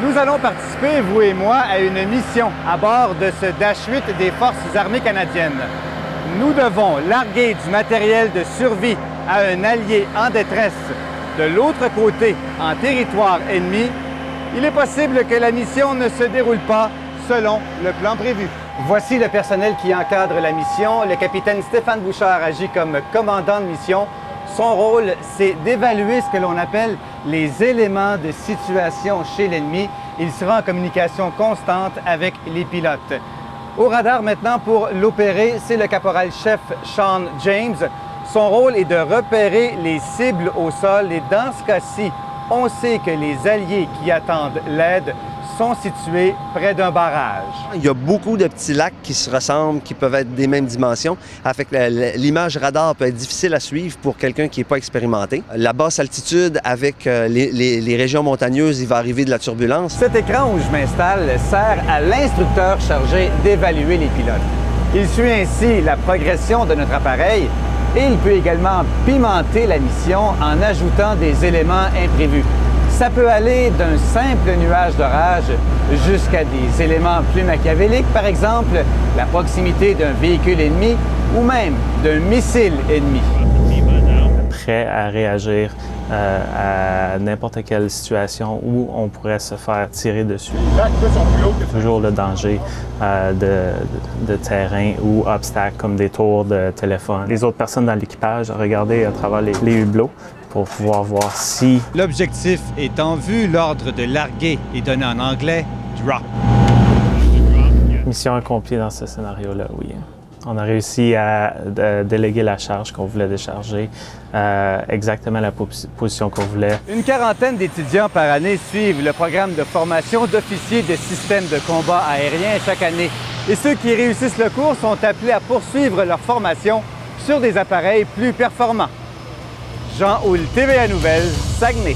Nous allons participer, vous et moi, à une mission à bord de ce Dash 8 des Forces armées canadiennes. Nous devons larguer du matériel de survie à un allié en détresse de l'autre côté, en territoire ennemi. Il est possible que la mission ne se déroule pas selon le plan prévu. Voici le personnel qui encadre la mission. Le capitaine Stéphane Bouchard agit comme commandant de mission. Son rôle, c'est d'évaluer ce que l'on appelle les éléments de situation chez l'ennemi. Il sera en communication constante avec les pilotes. Au radar maintenant pour l'opérer, c'est le caporal-chef Sean James. Son rôle est de repérer les cibles au sol et dans ce cas-ci, on sait que les alliés qui attendent l'aide sont situés près d'un barrage. Il y a beaucoup de petits lacs qui se ressemblent, qui peuvent être des mêmes dimensions. Fait que l'image radar peut être difficile à suivre pour quelqu'un qui n'est pas expérimenté. La basse altitude avec les régions montagneuses, il va arriver de la turbulence. Cet écran où je m'installe sert à l'instructeur chargé d'évaluer les pilotes. Il suit ainsi la progression de notre appareil et il peut également pimenter la mission en ajoutant des éléments imprévus. Ça peut aller d'un simple nuage d'orage jusqu'à des éléments plus machiavéliques, par exemple la proximité d'un véhicule ennemi ou même d'un missile ennemi. Prêt à réagir à n'importe quelle situation où on pourrait se faire tirer dessus. Toujours le danger de terrain ou obstacles comme des tours de téléphone. Les autres personnes dans l'équipage regardaient à travers les hublots pour pouvoir voir si... L'objectif est en vue, l'ordre de larguer est donné en anglais « drop ». Mission accomplie dans ce scénario-là, oui. On a réussi à déléguer la charge qu'on voulait décharger, exactement la position qu'on voulait. Une quarantaine d'étudiants par année suivent le programme de formation d'officiers de systèmes de combat aérien chaque année. Et ceux qui réussissent le cours sont appelés à poursuivre leur formation sur des appareils plus performants. Jean Houle, TVA Nouvelles, Saguenay.